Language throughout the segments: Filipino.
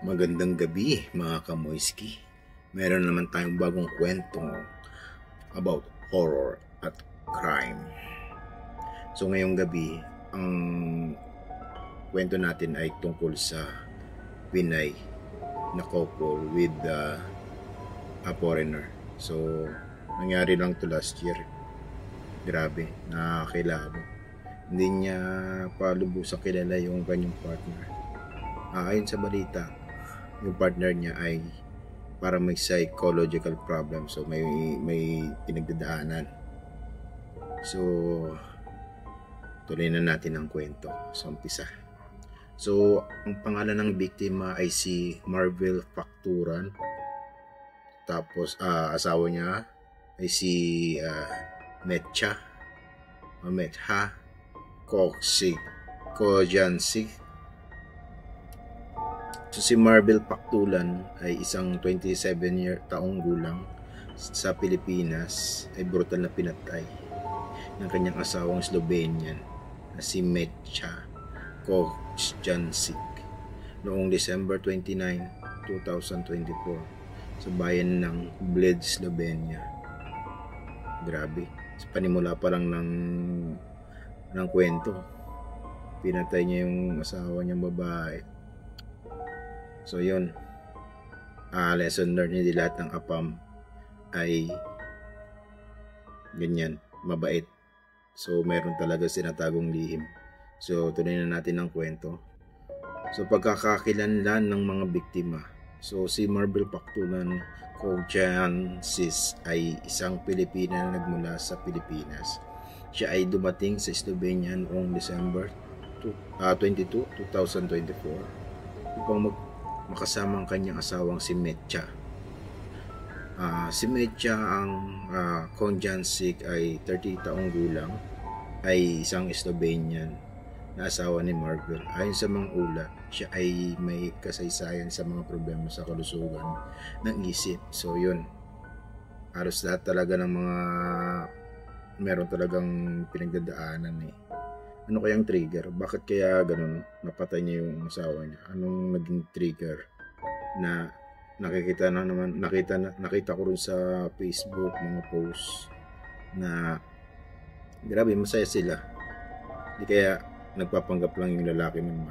Magandang gabi mga kamoyski. Meron naman tayong bagong kwento about horror at crime. So ngayong gabi, ang kwento natin ay tungkol sa Pinay na couple with a foreigner. So nangyari lang to last year. Grabe, nakakilabo. Hindi niya pa lubusang kilala yung kanyang partner. Ayon sa balita, yung partner niya ay para may psychological problem, so may pinagdadaanan. So tuloy na natin ang kwento sa umpisa. So ang pangalan ng biktima ay si Marvel Facturan, tapos asawa niya ay si Metha Kojansik. So si Marvel Pactulan ay isang 27-taong gulang sa Pilipinas ay brutal na pinatay ng kanyang asawang Slovenian na si Metha Kojansik noong December 29, 2024 sa bayan ng Bled, Slovenia. Grabe, sa panimula pa lang ng kwento, pinatay niya yung asawa niyang babae. So yun, lesson learned, hindi lahat ng apam ay ganyan, mabait. So meron talaga sinatagong lihim. So tuloy na natin ang kwento. So pagkakakilanlan ng mga biktima. So si Marvel Pactulan Kojansis ay isang Pilipina na nagmula sa Pilipinas. Siya ay dumating sa Slovenia noong December 22, 2024 upang makasama ang kanyang asawang si Metha. Si Metha ang Kojansik ay 30 taong gulang, ay isang Slovenian na asawa ni Marvel. Ayon sa mga ulat, siya ay may kasaysayan sa mga problema sa kalusugan ng isip. So yun, halos lahat talaga ng mga meron talagang pinagdadaanan eh. Ano kayang trigger? Bakit kaya ganun? Napatay niya yung asawa niya. Anong naging trigger? Na nakita ko rin sa Facebook mga posts na grabe, masaya sila. Di kaya nagpapanggap lang yung lalaki ng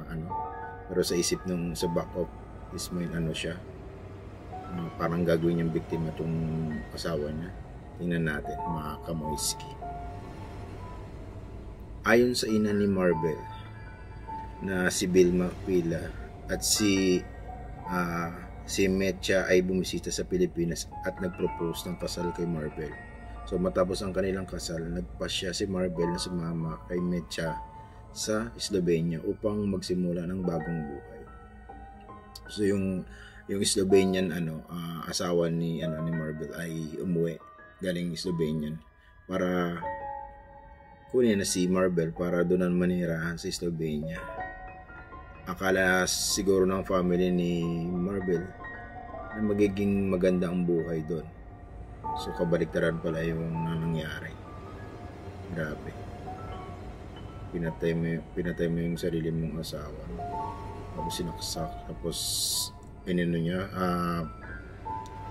pero sa isip nung sa back of his mind siya, parang gagawin niyang biktima tong asawa niya. Tingnan natin mga kamoyski. Ayon sa ina ni Marvel na si Vilma Pila at si Metha ay bumisita sa Pilipinas at nagpropose ng kasal kay Marvel. So matapos ang kanilang kasal, nagpasya si Marvel na sumama kay Metha sa Slovenia upang magsimula ng bagong buhay. So yung Slovenian asawa ni Marvel ay umuwi galing Slovenian para kunin na si Marvel para doon manirahan sa Slovenia. Akala siguro ng family ni Marvel na magiging maganda ang buhay doon. So kabaliktaran pala yung nangyari. Grabe. Pinatay mo yung sarili mong asawa. Tapos sinaksak. Tapos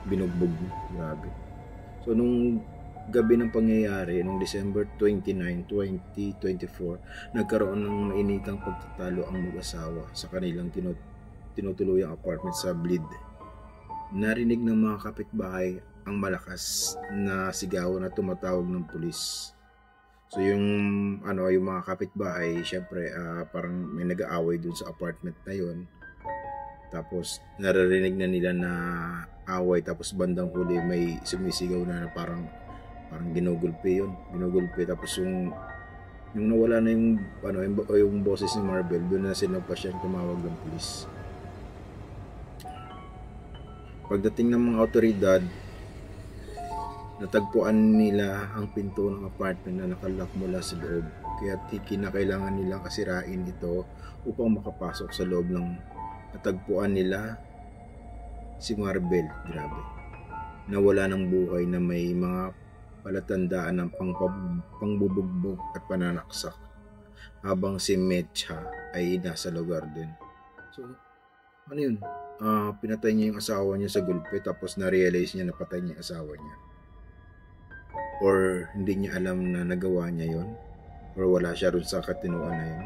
binugbog. Grabe. So nung gabi ng pangyayari, noong December 29, 2024, nagkaroon ng mainitang pagtatalo ang mag-asawa sa kanilang tinutuluyang apartment sa Bled. Narinig ng mga kapitbahay ang malakas na sigaw na tumatawag ng pulis. So yung mga kapitbahay, syempre parang may nag-aaway dun sa apartment na yon. Tapos naririnig na nila na away, tapos bandang huli may sumisigaw na parang ginugulpi yun. Tapos yung nawala na yung boses ni Marvel, doon na sinapa siyang tumawag ng pulis. Pagdating ng mga otoridad, natagpuan nila ang pinto ng apartment na nakalock mula sa loob. Kaya kinakailangan nilang kasirain ito upang makapasok sa loob ng natagpuan nila si Marvel. Grabe. Nawala ng buhay na may mga palatandaan ng pangbubugbog at pananaksak, habang si Metha ay nasa lugar din. So ano yun, pinatay niya yung asawa niya sa gulpe tapos na-realize niya na patay niya yung asawa niya. Or hindi niya alam na nagawa niya yon, or wala siya rin sa katinuan na yun.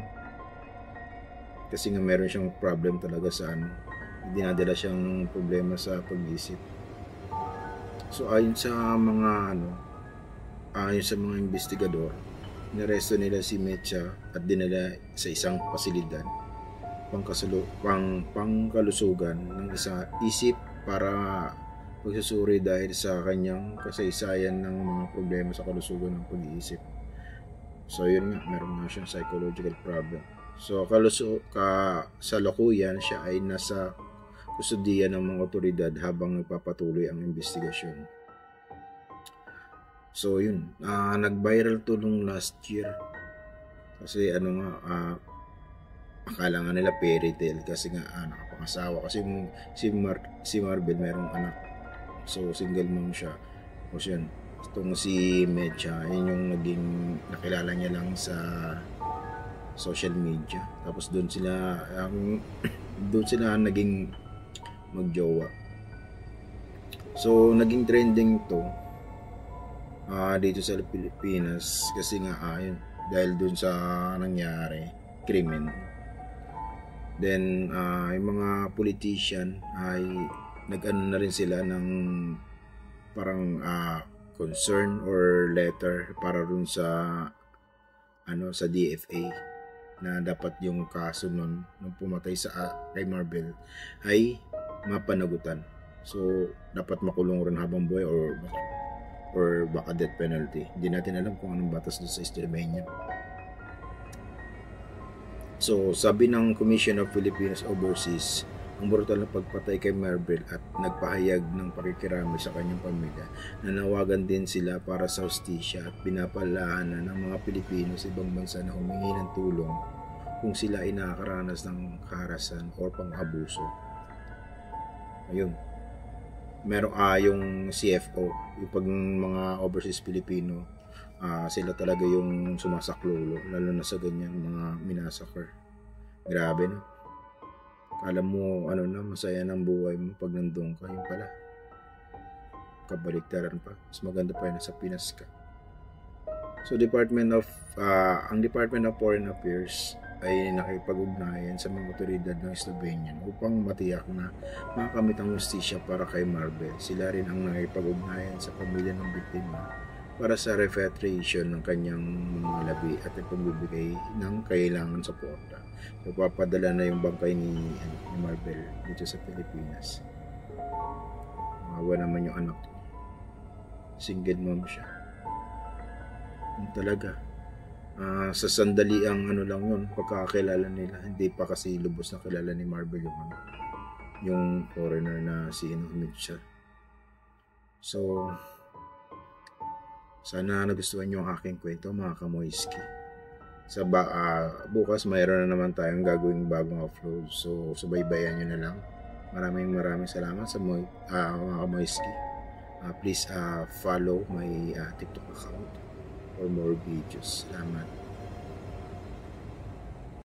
Kasi nga meron siyang problem talaga sa dinadala siyang problema sa pag-isip. So ayon sa mga investigador, inaresto nila si Mecha at dinala sa isang pasilidad pangkalusugan ng isip para pagsusuri dahil sa kanyang kasaysayan ng mga problema sa kalusugan ng pag-iisip. So yun nga, meron nga siyang psychological problem. So sa Locuyan, siya ay nasa kustudiya ng mga otoridad habang nagpapatuloy ang investigasyon. So yun, nag-viral to nung last year. Kasi akala nga nila fairy tale kasi nga nakapangasawa. Kasi si Marvel merong anak. So single mom siya. Tapos yun, itong si Mecha, yun yung nakilala niya lang sa social media. Tapos doon sila naging magjowa. So naging trending to dito sa Pilipinas kasi nga yun, dahil doon sa nangyari krimen. Then yung mga politician ay nag-ano na rin sila ng parang concern or letter para dun sa sa DFA na dapat yung kaso nung pumatay sa kay Marvel ay mapanagutan. So dapat makulong rin habang buhay or baka death penalty. Hindi natin alam kung anong batas doon sa Slovenia. So sabi ng Commission of Philippines Overseas, ang brutal na pagpatay kay Marvel at nagpahayag ng pakikiramay sa kanyang pamilya. Nanawagan din sila para sa hustisya at pinapalaanan ng mga Pilipino sa ibang bansa na humingi ng tulong kung sila ay nakakaranas ng kaharasan o pang-abuso. Ayun. Meron yung CFO, yung pag mga overseas Pilipino, sila talaga yung sumasaklolo, lalo na sa ganyan mga minasakar. Grabe, no? Kala mo masaya ng buhay mo pag nandun ka, yun pala kabaliktaran pa. Mas maganda pa yun sa Pinas ka. So ang Department of Foreign Affairs ay nakipag-ugnayan sa mga otoridad ng Slovenian upang matiyak na makamit ang hustisya para kay Marvel. Sila rin ang nakipag-ugnayan sa pamilya ng biktima para sa repatriation ng kanyang mga labi at pagbibigay ng kailangan suporta. So, papadala na yung bangkay ni Marvel dito sa Pilipinas. Mawa naman yung anak ko. Single mom siya. Yung talaga. Sa sandali ang lang yun, pagkakakilala nila. Hindi pa kasi lubos na kilala ni Marvel yung foreigner na si Mitchell. So, sana nagustuhan nyo ang aking kwento, mga kamoyski. Bukas mayroon na naman tayong gagawing bagong upload. So subaybayan nyo na lang. Maraming salamat sa mga kamoyski. Please follow my TikTok account for more videos. Salamat.